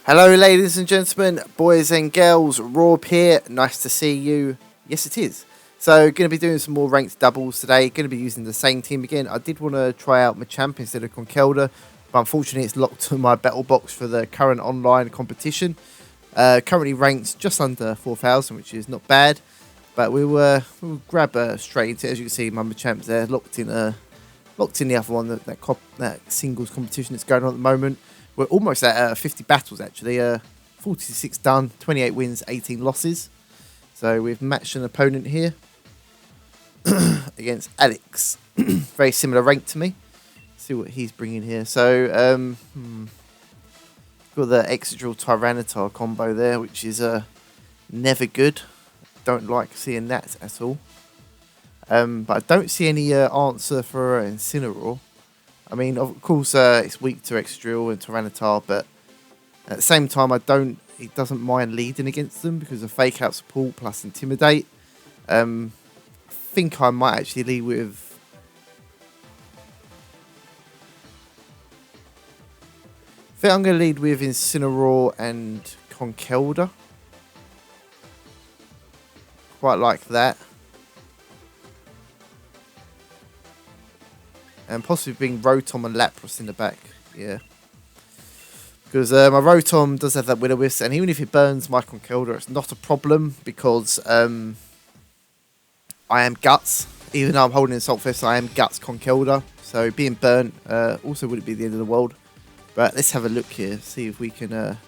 Hello ladies and gentlemen, boys and girls, Rob here, nice to see you. Yes it is. So going to be doing some more ranked doubles today, going to be using the same team again. I did want to try out Machamp instead of Conkelda, but unfortunately it's locked to my battle box for the current online competition. Currently ranked just under 4,000, which is not bad, but we'll grab straight into it. As you can see, my Machamp's there, locked in the other one, that singles competition that's going on at the moment. We're almost at 50 battles, actually. 46 done, 28 wins, 18 losses. So we've matched an opponent here against Alex. Very similar rank to me. See what he's bringing here. So, got the Excadrill Tyranitar combo there, which is never good. Don't like seeing that at all. But I don't see any answer for Incineroar. I mean, of course, it's weak to Excadrill and Tyranitar, but at the same time, he doesn't mind leading against them because of Fake Out support plus Intimidate. I think I might actually lead with... I think I'm going to lead with Incineroar and Conkelda. Quite like that. And possibly bring Rotom and Lapras in the back. Yeah. Because my Rotom does have that Will-O-Wisp. And even if it burns my Conkelda, it's not a problem. Because I am Guts. Even though I'm holding Assault Fist, I am Guts Conkelda. So being burnt also wouldn't be the end of the world. But let's have a look here. See if we can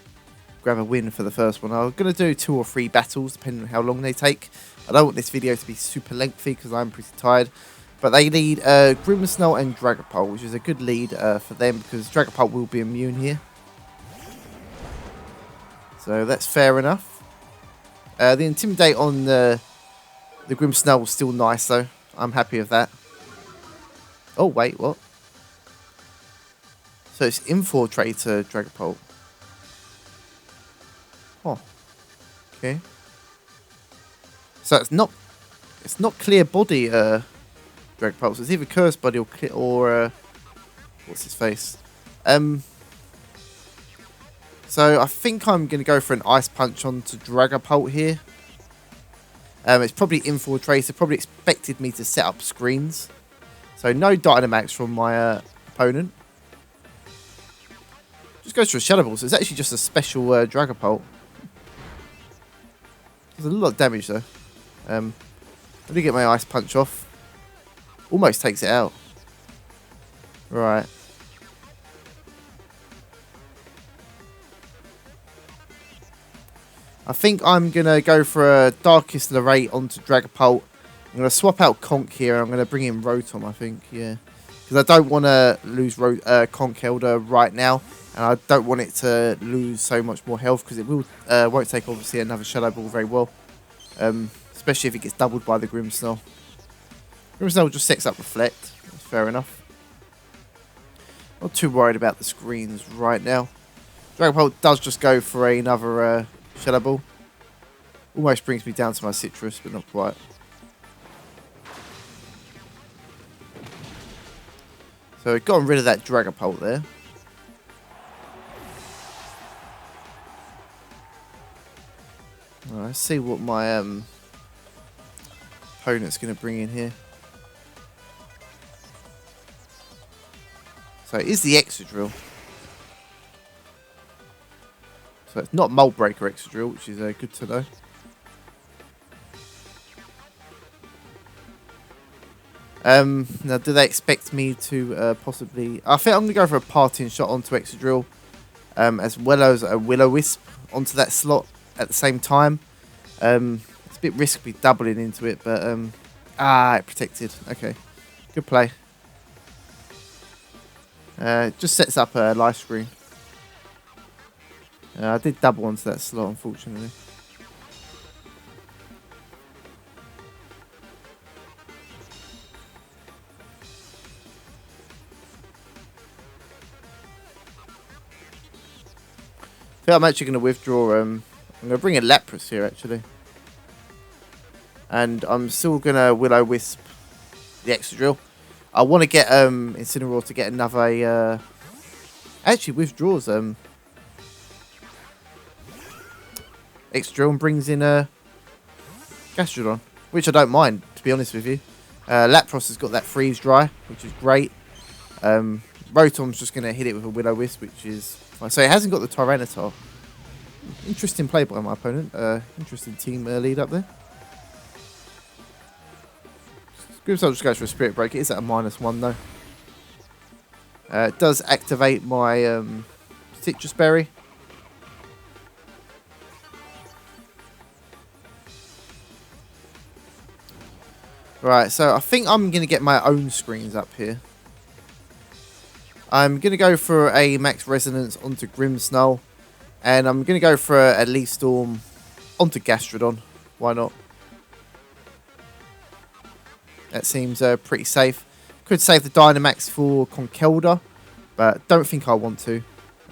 grab a win for the first one. I'm going to do 2 or 3 battles, depending on how long they take. I don't want this video to be super lengthy because I'm pretty tired. But they lead Grimmsnarl and Dragapult, which is a good lead for them because Dragapult will be immune here. So that's fair enough. The Intimidate on the Grimmsnarl was still nice though. I'm happy with that. Oh wait, what? So it's Infiltrator Dragapult. Oh. Okay. So it's not clear body Dragapult. So it's either Curse Body or what's his face? So I think I'm going to go for an Ice Punch onto Dragapult here. It's probably Infiltrator. Probably expected me to set up screens. So no Dynamax from my opponent. Just goes for a Shadow Ball. So it's actually just a special Dragapult. There's a lot of damage though. Let me get my Ice Punch off. Almost takes it out. Right. I think I'm going to go for a Darkest Lorate onto Dragapult. I'm going to swap out Conk here. I'm going to bring in Rotom, I think. Yeah. Because I don't want to lose Conkelda right now. And I don't want it to lose so much more health. Because it will won't take, obviously, another Shadow Ball very well. Especially if it gets doubled by the Grimmsnarl. Grimmsnarl just sets up Reflect. That's fair enough. Not too worried about the screens right now. Dragapult does just go for another Shadow Ball. Almost brings me down to my Citrus, but not quite. So we've gotten rid of that Dragapult there. Let's see what my opponent's going to bring in here. So it is the Excadrill. So it's not Mold Breaker Excadrill, which is good to know. Now, do they expect me to possibly... I think I'm going to go for a Parting Shot onto Excadrill, as well as a Will-O-Wisp onto that slot at the same time. It's a bit risky doubling into it, but... it protected. Okay. Good play. Just sets up a life screen. I did double onto that slot, unfortunately. I think I'm actually going to withdraw. I'm going to bring in Lapras here, actually. And I'm still going to Will-O-Wisp the Excadrill. I want to get Incineroar to get another... actually withdraws Extra and brings in a Gastrodon, which I don't mind, to be honest with you. Lapras has got that freeze dry, which is great. Rotom's just going to hit it with a Will-O-Wisp, which is fine. So it hasn't got the Tyranitar. Interesting play by my opponent. Interesting team lead up there. Grimmsnarl just goes for a Spirit Break. It is at a -1 though. It does activate my Citrus Berry. Right, so I think I'm going to get my own screens up here. I'm going to go for a Max Resonance onto Grimmsnarl. And I'm going to go for a Leaf Storm onto Gastrodon. Why not? That seems pretty safe. Could save the Dynamax for Conkeldurr, but don't think I want to.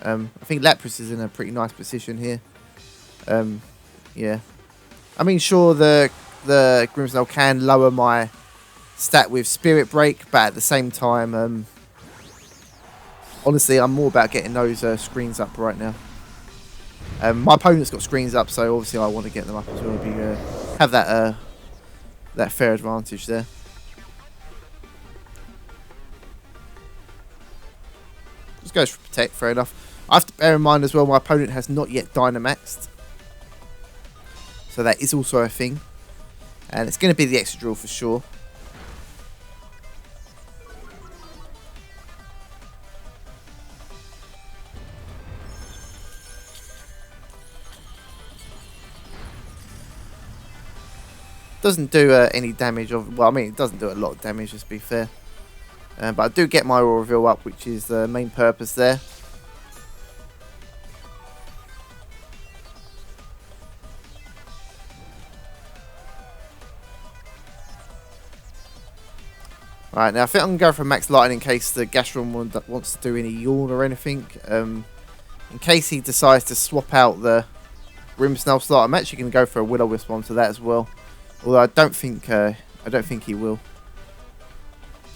I think Lapras is in a pretty nice position here. Yeah. I mean, sure, the Grimmsnarl can lower my stat with Spirit Break, but at the same time, honestly, I'm more about getting those screens up right now. My opponent's got screens up, so obviously I want to get them up as well. Have that fair advantage there. Just goes for Protect, fair enough. I have to bear in mind as well, my opponent has not yet Dynamaxed. So that is also a thing. And it's going to be the extra drill for sure. Doesn't do any damage. Well, I mean, it doesn't do a lot of damage, let's be fair. But I do get my Aura Reveal up, which is the main purpose there. Right, now I think I'm going to go for Max Lightning in case the Gastrodon wants to do any Yawn or anything. In case he decides to swap out the Grimmsnarl slot, I'm actually going to go for a Will-O-Wisp onto that as well. Although I don't think he will.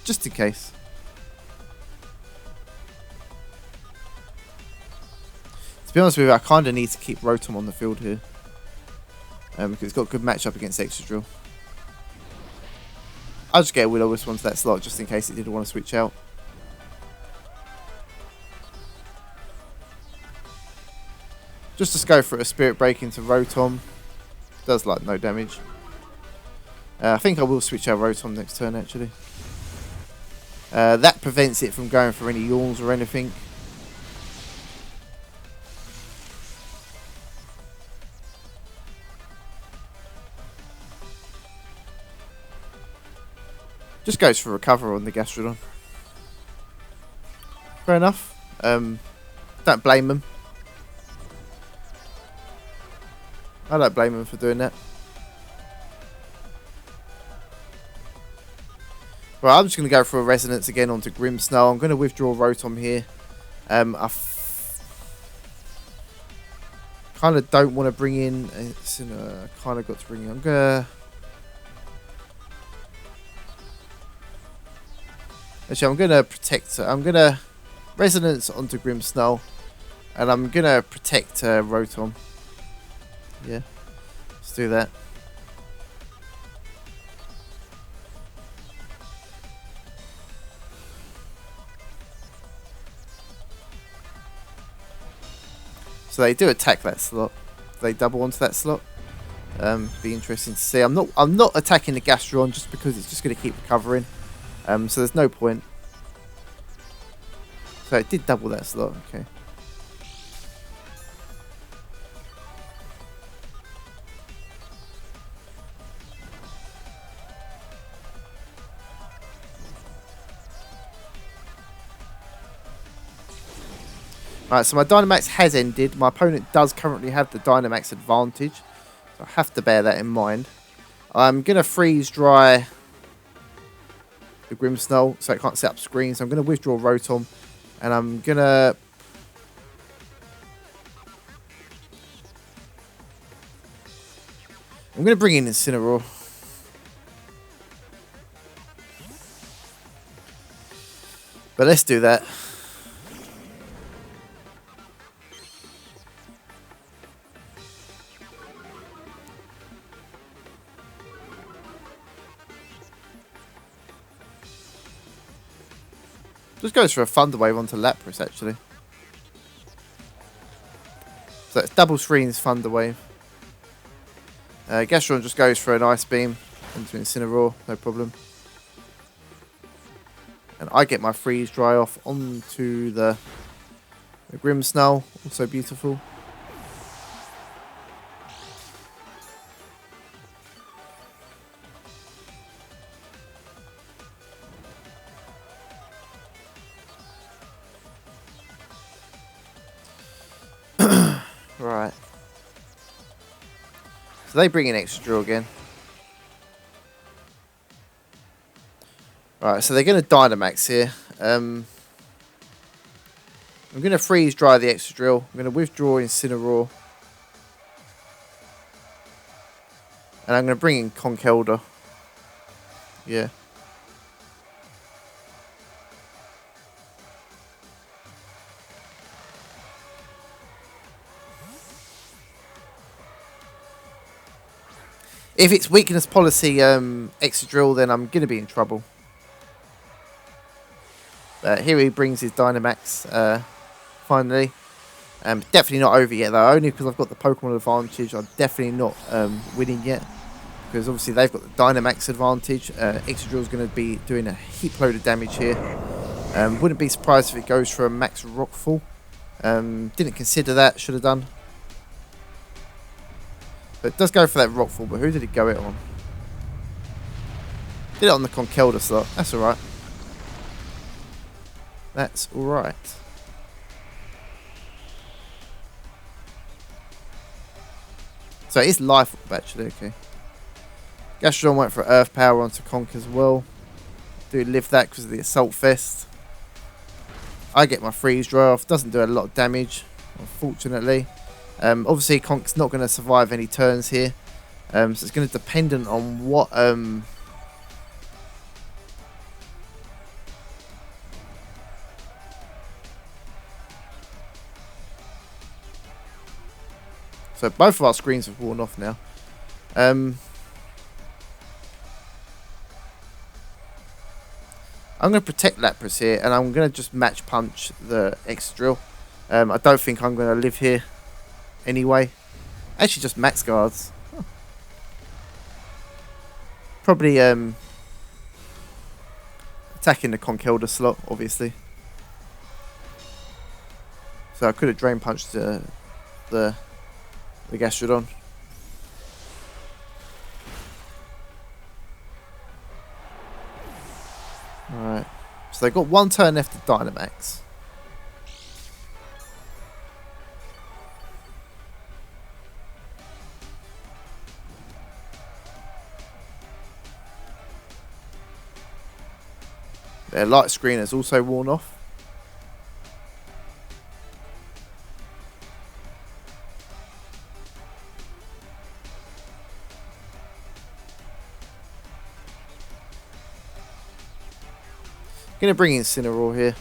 Just in case. To be honest with you, I kind of need to keep Rotom on the field here. Because it's got a good matchup against Extra Drill. I'll just get a Will-O-Wisp onto that slot just in case it did want to switch out. Just to go for a Spirit Break into Rotom. Does like no damage. I think I will switch out Rotom next turn actually. That prevents it from going for any Yawns or anything. Just goes for Recover on the Gastrodon. Fair enough. Don't blame him. I don't blame him for doing that. Right, I'm just going to go for a Resonance again onto Grimmsnarl. I'm going to withdraw Rotom here. I kind of don't want to bring in... kind of got to bring in... I'm going to... Actually, I'm going to protect... I'm going to Resonance onto Grimmsnarl. And I'm going to protect Rotom. Yeah. Let's do that. So they do attack that slot. They double onto that slot. Be interesting to see. I'm not attacking the Gastrodon just because it's just going to keep recovering. So there's no point. So it did double that slot. Okay. Alright, so my Dynamax has ended. My opponent does currently have the Dynamax advantage. So I have to bear that in mind. I'm going to freeze dry the Grimmsnarl so it can't set up screens. So I'm going to withdraw Rotom. And I'm going to... bring in Incineroar. But let's do that. Just goes for a Thunder Wave onto Lapras, actually. So it's double screens Thunder Wave. Gastron just goes for an Ice Beam into Incineroar, no problem. And I get my Freeze Dry off onto the Grimmsnarl, also beautiful. Right. So they bring in extra drill again. Right, so they're going to Dynamax here. I'm going to freeze dry the extra drill. I'm going to withdraw Incineroar. And I'm going to bring in Conkeldurr. Yeah. If it's weakness policy extra drill, then I'm going to be in trouble. But here he brings his Dynamax finally. Definitely not over yet though, only because I've got the Pokemon advantage. I'm definitely not winning yet. Because obviously they've got the Dynamax advantage. Extra Drill's going to be doing a heap load of damage here. Wouldn't be surprised if it goes for a max Rockfall. Didn't consider that, should have done. But it does go for that Rockfall, but who did it go it on? Did it on the Conkeldurr slot. That's alright. That's alright. So it is life up actually, okay. Gastrodon went for Earth Power onto Conk as well. Do live that because of the Assault Vest. I get my Freeze Dry off. Doesn't do a lot of damage, unfortunately. Obviously, Conk's not going to survive any turns here. So it's going to dependent on what... So both of our screens have worn off now. I'm going to protect Lapras here, and I'm going to just match punch the X-Drill. I don't think I'm going to live here anyway. Actually, just max guards. Huh. Probably attacking the Conkeldurr slot, obviously. So I could have Drain Punched the Gastrodon. Alright. So they've got one turn left to Dynamax. Their light screen has also worn off. Gonna bring in Incineroar here.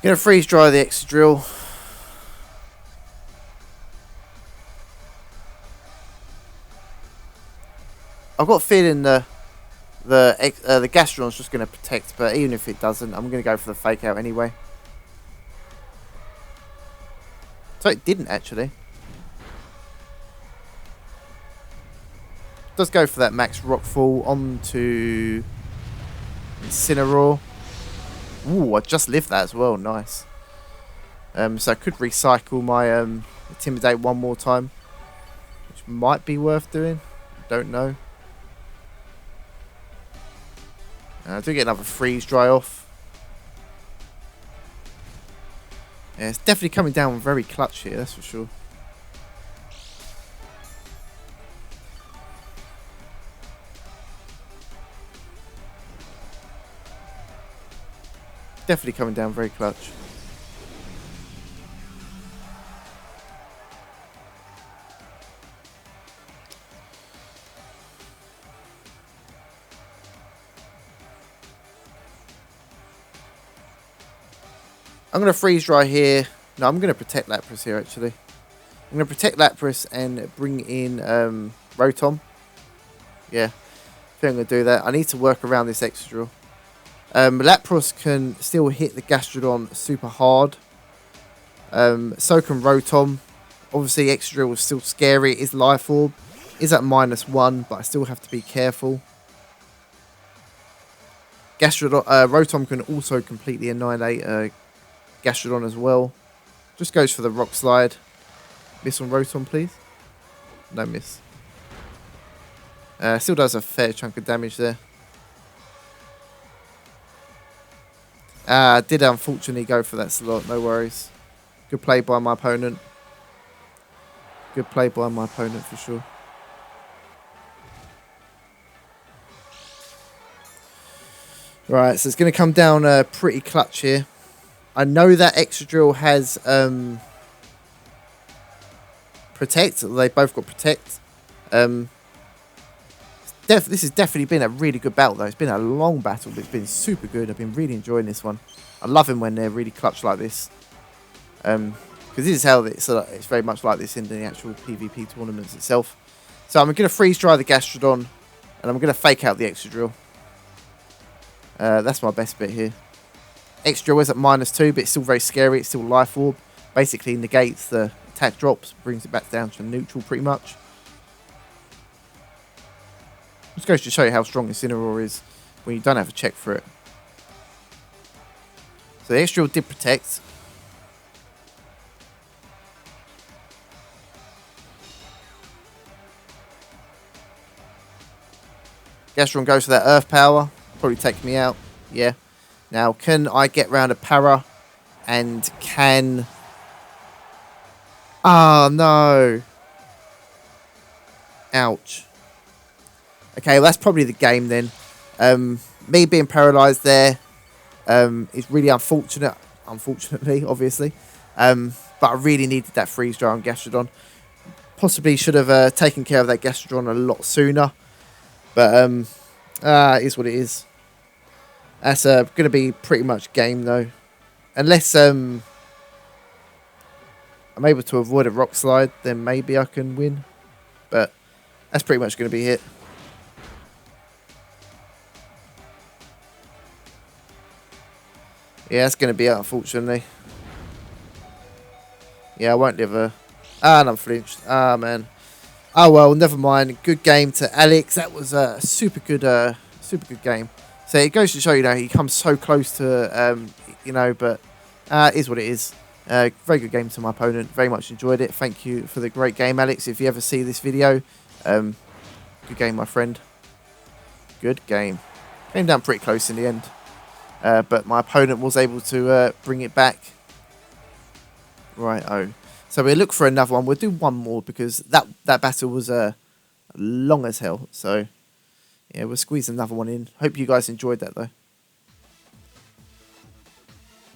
Gonna freeze dry the extra drill. I've got a feeling the Gastrodon's just gonna protect, but even if it doesn't, I'm gonna go for the fake out anyway. So it didn't actually. Does go for that max Rockfall onto Incineroar. Ooh, I just lived that as well. Nice. So I could recycle my Intimidate one more time, which might be worth doing. Don't know. I do get another Freeze Dry off. Yeah, it's definitely coming down very clutch here, that's for sure. Definitely coming down very clutch. I'm going to freeze dry here. No, I'm going to protect Lapras here, actually. I'm going to protect Lapras and bring in Rotom. Yeah, I think I'm going to do that. I need to work around this extra. Lapras can still hit the Gastrodon super hard. So can Rotom. Obviously, Extra is still scary. It is Life Orb. It is at -1, but I still have to be careful. Rotom can also completely annihilate Gastrodon as well. Just goes for the Rock Slide. Miss on Rotom, please. No miss. Still does a fair chunk of damage there. Did unfortunately go for that slot. No worries. Good play by my opponent. Good play by my opponent for sure. Right, so it's going to come down pretty clutch here. I know that Excadrill has Protect. They both got Protect. This has definitely been a really good battle, though. It's been a long battle, but it's been super good. I've been really enjoying this one. I love him when they're really clutch like this. Because this is how it's very much like this in the actual PvP tournaments itself. So I'm going to freeze dry the Gastrodon, and I'm going to fake out the Excadrill. That's my best bit here. Excadrill is at -2, but it's still very scary. It's still Life Orb. Basically negates the attack drops, brings it back down to neutral pretty much. Just goes to show you how strong Incineroar is when you don't have to check for it. So the Excadrill did protect. Gastrodon goes for that Earth Power. Probably take me out. Yeah. Now, can I get round a Para? And can... Oh, no. Ouch. Okay, well, that's probably the game then. Me being paralysed there is really unfortunate. Unfortunately, obviously. But I really needed that freeze dry on Gastrodon. Possibly should have taken care of that Gastrodon a lot sooner. But it is what it is. That's going to be pretty much game though. Unless I'm able to avoid a Rock Slide, then maybe I can win. But that's pretty much going to be it. Yeah, that's going to be it, unfortunately. Yeah, I won't live a... and I'm flinched. Man. Oh, well, never mind. Good game to Alex. That was a super good game. So it goes to show, he comes so close to, but it is what it is. Very good game to my opponent. Very much enjoyed it. Thank you for the great game, Alex. If you ever see this video, good game, my friend. Good game. Came down pretty close in the end. But my opponent was able to bring it back. Right-oh. So we'll look for another one. We'll do one more because that battle was long as hell. So, yeah, we'll squeeze another one in. Hope you guys enjoyed that, though.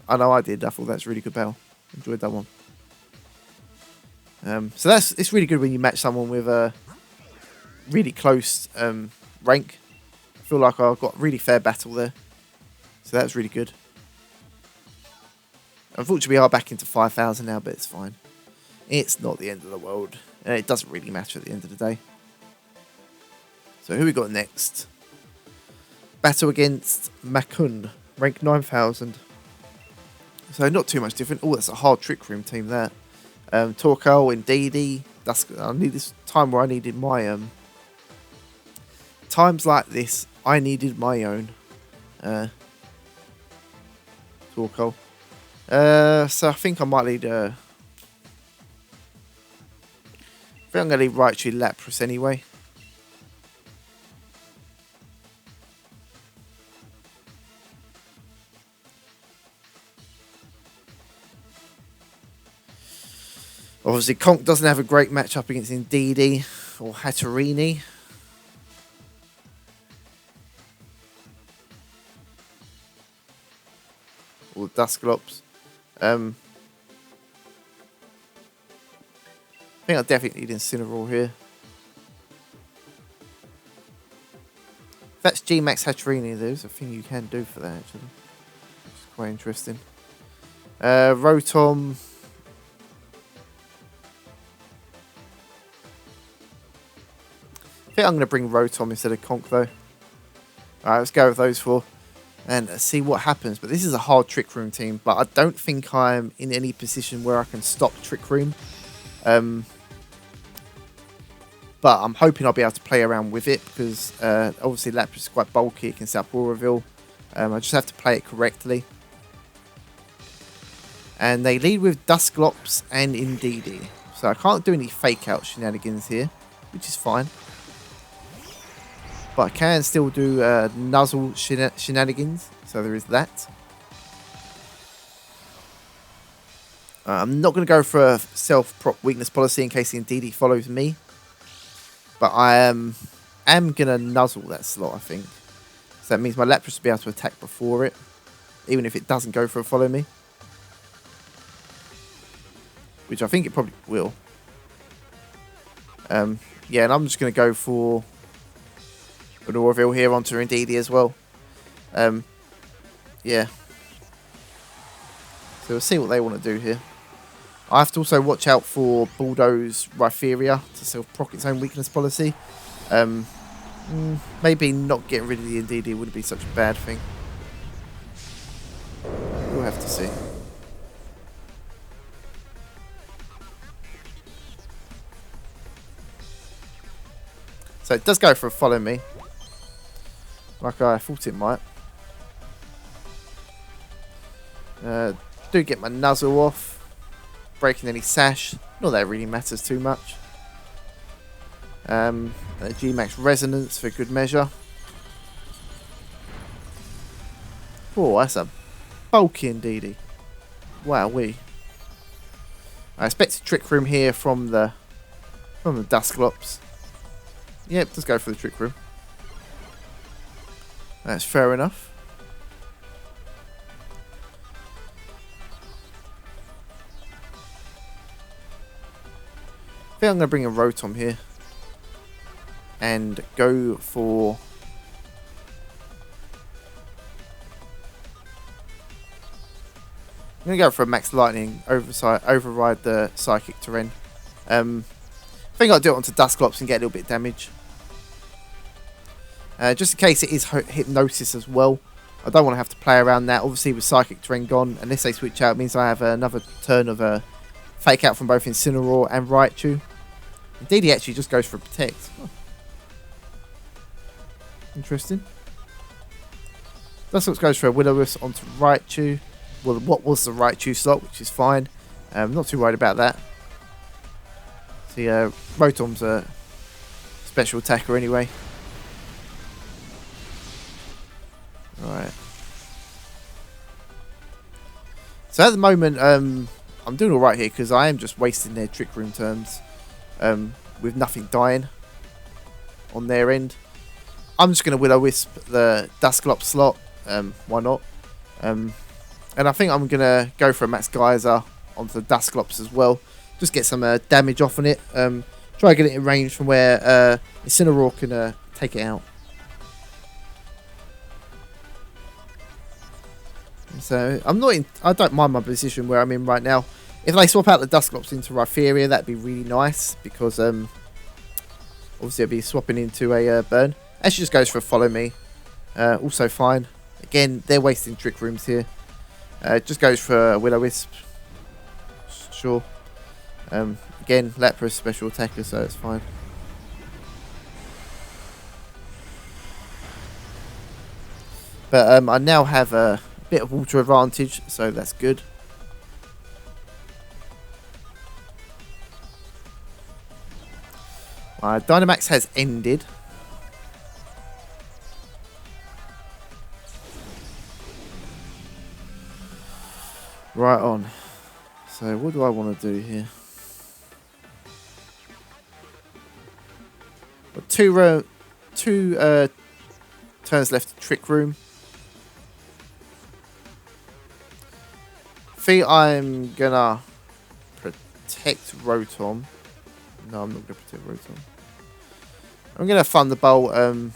I know I did. I thought that's a really good battle. Enjoyed that one. So it's really good when you match someone with a really close rank. I feel like I got a really fair battle there. So that's really good. Unfortunately, we are back into 5,000 now, but it's fine. It's not the end of the world. And it doesn't really matter at the end of the day. So who we got next? Battle against Makun. Rank 9,000. So not too much different. Oh, that's a hard Trick Room team there. Torkoal and Didi. I need this time where I needed my... times like this, I needed my own. Torkoal. So I think I might lead... I think I'm going to leave Raichu Lapras anyway. Obviously, Conk doesn't have a great matchup against Indeedee or Hatterini. Dusclops. I think I definitely need Incineroar here. If that's G-Max Hatcherini, there's a thing you can do for that, actually. It's quite interesting. Rotom. I think I'm going to bring Rotom instead of Conk, though. Alright, let's go with those four. And see what happens. But this is a hard Trick Room team. But I don't think I'm in any position where I can stop Trick Room. But I'm hoping I'll be able to play around with it. Because obviously Lapras is quite bulky. It can set up Auroville. I just have to play it correctly. And they lead with Dusclops and Indeedee. So I can't do any fake out shenanigans here. Which is fine. But I can still do Nuzzle shenanigans. So there is that. I'm not going to go for a self-prop weakness policy in case the Indeedee follows me. But I am going to Nuzzle that slot, I think. So that means my Lapras will be able to attack before it. Even if it doesn't go for a follow me. Which I think it probably will. Yeah, and I'm just going to go for an Auroville here onto Indeedee as well. Yeah. So we'll see what they want to do here. I have to also watch out for Bulldoze Rhypheria to self-proc its own weakness policy. Maybe not getting rid of the Indeedee wouldn't be such a bad thing. We'll have to see. So it does go for a follow me. Like I thought it might. Do get my Nuzzle off. Breaking any sash. Not that it really matters too much. G-Max Resonance for good measure. Oh, that's a bulky Indeedee. Wowee. I expect a Trick Room here from the Dusclops. Yep, let's go for the Trick Room. That's fair enough. I think I'm going to bring a Rotom here. And go for... I'm going to go for a Max Lightning, override the Psychic Terrain. I think I'll do it onto Dusclops and get a little bit of damage. Just in case it is Hypnosis as well. I don't want to have to play around that. Obviously with Psychic Terrain gone, unless they switch out, it means I have another turn of Fake Out from both Incineroar and Raichu. Indeed, he actually just goes for Protect. Oh. Interesting. Dusclops goes for a Will-O-Wisp onto Raichu. Well, what was the Raichu slot, which is fine. Not too worried about that. See, Rotom's a special attacker anyway. Right. So at the moment, I'm doing alright here because I am just wasting their Trick Room turns with nothing dying on their end. I'm just going to Will-O-Wisp the Dusclops slot. Why not? And I think I'm going to go for a Max Geyser onto the Dusclops as well. Just get some damage off on it. Try to get it in range from where Incineroar can take it out. So I'm not in. I don't mind my position where I'm in right now. If they swap out the Dusclops into Rhypheria, that'd be really nice because obviously I'll be swapping into a Burn. And she just goes for a Follow Me. Also fine. Again, they're wasting Trick Rooms here. Just goes for a Will-O-Wisp. Sure. Again, Lapras special attacker, so it's fine. But I now have a bit of water advantage, so that's good. My Dynamax has ended. Right on. So what do I want to do here? Got two turns left to Trick Room. think I'm gonna protect Rotom. No, I'm not gonna protect Rotom. I'm gonna Thunderbolt. I'm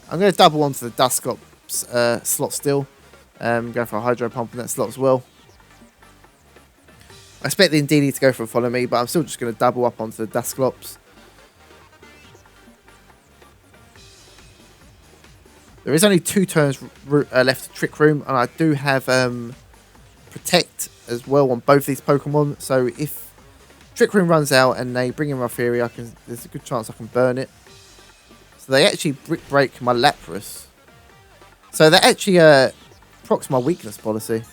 gonna double onto the Dusclops slot still. Go for a Hydro Pump in that slot as well. I expect the Indeedee to go for a Follow Me, but I'm still just gonna double up onto the Dusclops. There is only 2 turns left to Trick Room, and I do have Protect as well on both these Pokemon. So if Trick Room runs out and they bring in Ralphieri, there's a good chance I can burn it. So they actually Brick Break my Lapras. So that actually procs my weakness policy.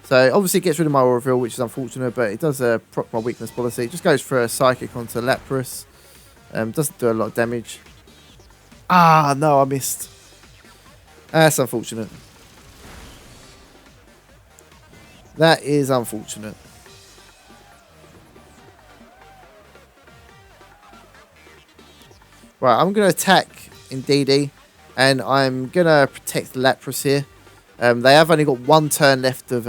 So obviously it gets rid of my Orville, which is unfortunate, but it does proc my weakness policy. It just goes for a Psychic onto Lapras. Doesn't do a lot of damage. Ah, no, I missed. That's unfortunate. That is unfortunate. Right, I'm going to attack Indeedee, and I'm going to protect Lapras here. They have only got 1 turn left of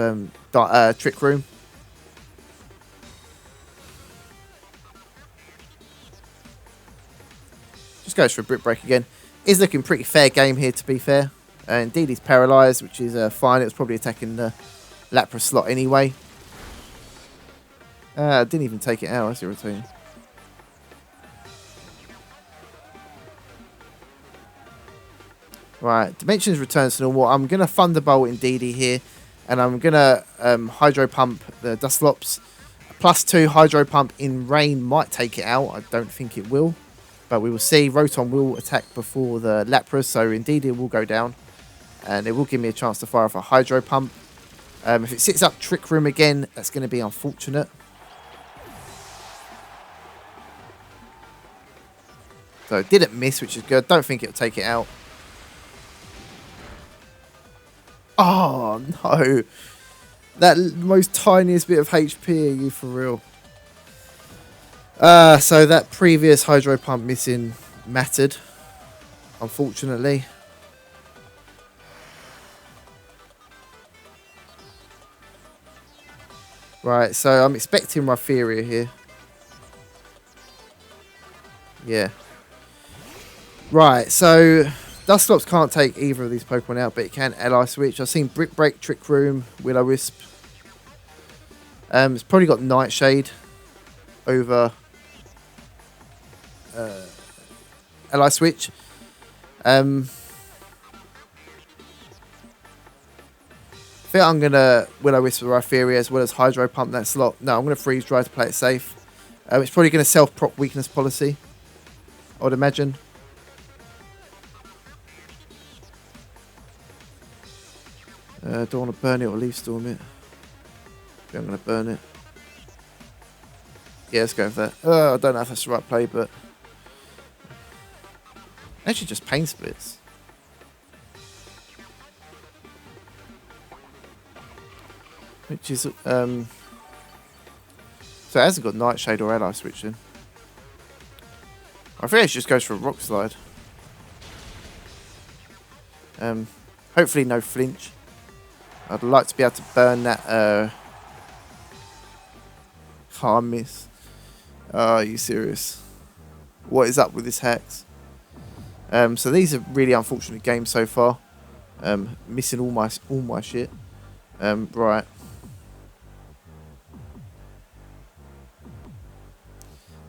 Trick Room. Just goes for a Brick Break again. Is looking pretty fair game here, to be fair. Indeed, he's paralysed, which is fine. It was probably attacking the Lapras slot anyway. Didn't even take it out. That's irritating. Right, Dimensions returns to normal. I'm going to Thunderbolt Indeedee here. And I'm going to Hydro Pump the Dusclops. +2 Hydro Pump in Rain might take it out. I don't think it will. But we will see. Rotom will attack before the Lapras. So indeed it will go down. And it will give me a chance to fire off a Hydro Pump. If it sits up Trick Room again, that's going to be unfortunate. So it didn't miss, which is good. Don't think it'll take it out. Oh, no. That most tiniest bit of HP, are you for real? So that previous Hydro Pump missing mattered, unfortunately. Right, so I'm expecting Ralphieri here. Yeah. Right, so Dusclops can't take either of these Pokemon out, but it can Ally Switch. I've seen Brick Break, Trick Room, Will-O-Wisp. It's probably got Nightshade over Ally Switch. I think I'm going to Will-O-Wisp with Ralphieri as well as Hydro Pump that slot. No, I'm going to Freeze Dry to play it safe. It's probably going to self-proc weakness policy, I would imagine. Don't want to burn it or Leaf Storm it. I'm going to burn it. Yeah, let's go with that. I don't know if that's the right play, but actually just Pain Splits. Which is so it hasn't got Nightshade or Ally Switch in. I think it just goes for a Rock Slide. Hopefully no flinch. I'd like to be able to burn that can't miss. Are you serious? What is up with this hacks? So these are really unfortunate games so far. Missing all my shit. Right.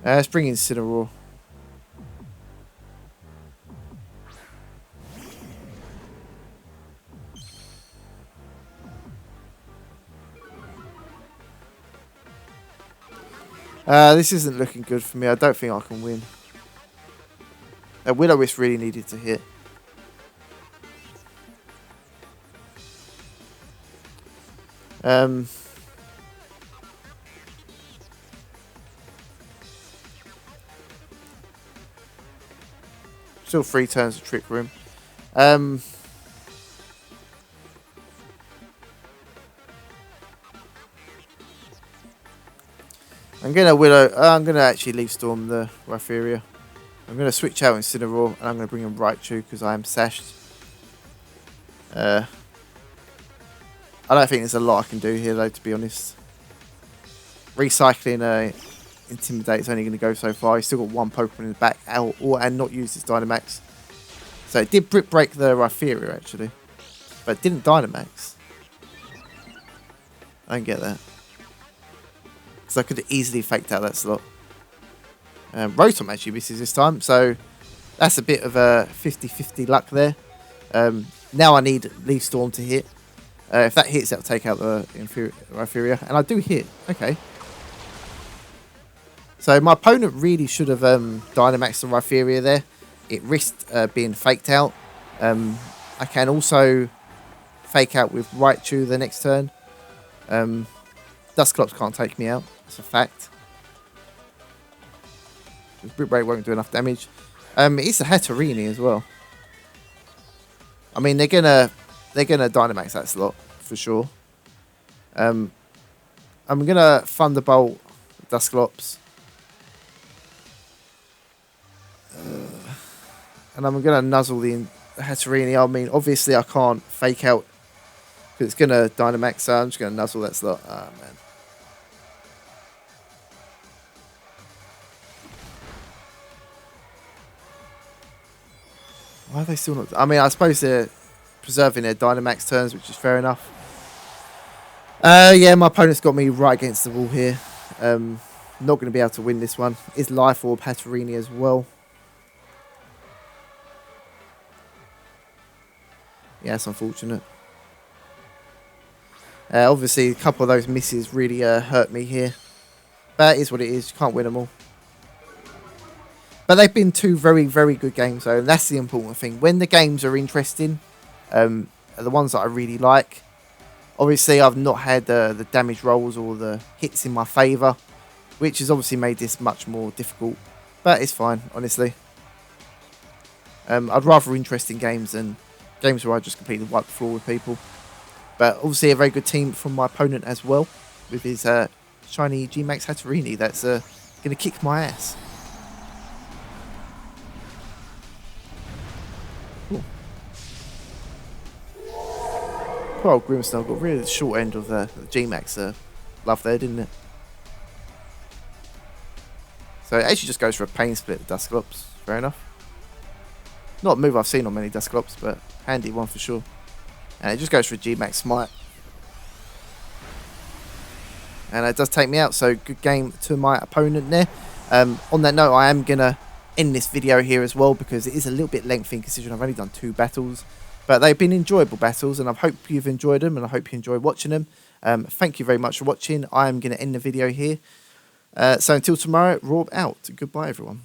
Let's bring in Incineroar. This isn't looking good for me. I don't think I can win. Will-O-Wisp really needed to hit. Still 3 turns of Trick Room. I'm gonna actually Leaf Storm the Ralphieri. I'm gonna switch out Incineroar and I'm gonna bring in Raichu because I am sashed. I don't think there's a lot I can do here, though, to be honest. Recycling Intimidate is only going to go so far. He's still got one Pokemon in the back and not used his Dynamax. So it did Brick Break the Rhyperior, actually. But it didn't Dynamax. I don't get that. Because I could have easily faked out that slot. Rotom actually misses this time. So that's a bit of a 50-50 luck there. Now I need Leaf Storm to hit. If that hits, that'll take out the Rhyperior. And I do hit. Okay. So my opponent really should have Dynamaxed the Rhyperior there. It risked being faked out. I can also fake out with Raichu the next turn. Dusclops can't take me out. That's a fact. Brick Break won't do enough damage. It's a Hatterene as well. I mean, they're gonna Dynamax that slot for sure. I'm gonna Thunderbolt Dusclops. And I'm going to nuzzle the Hatterene. I mean, obviously I can't fake out because it's going to Dynamax, so I'm just going to nuzzle that slot. Ah, man. Why are they still not... I mean, I suppose they're preserving their Dynamax turns, which is fair enough. Yeah, my opponent's got me right against the wall here. Not going to be able to win this one. It's Life Orb Hatterene as well. Yeah, it's unfortunate. Obviously, a couple of those misses really hurt me here. But it is what it is. You can't win them all. But they've been two very, very good games, though. And that's the important thing. When the games are interesting, are the ones that I really like. Obviously, I've not had the damage rolls or the hits in my favour, which has obviously made this much more difficult. But it's fine, honestly. I'd rather interesting games than games where I just completely wipe the floor with people. But obviously a very good team from my opponent as well. With his shiny G-Max Hatterene. That's going to kick my ass. Cool. Poor old Grimmsnarl got really the short end of the G-Max love there, didn't it? So it actually just goes for a Pain Split with Dusclops. Fair enough. Not a move I've seen on many Dusclops, but handy one for sure. And it just goes for a G-Max Smite. And it does take me out, so good game to my opponent there. On that note, I am going to end this video here as well, because it is a little bit lengthy considering I've only done 2 battles. But they've been enjoyable battles, and I hope you've enjoyed them, and I hope you enjoy watching them. Thank you very much for watching. I am going to end the video here. So until tomorrow, Rob out. Goodbye, everyone.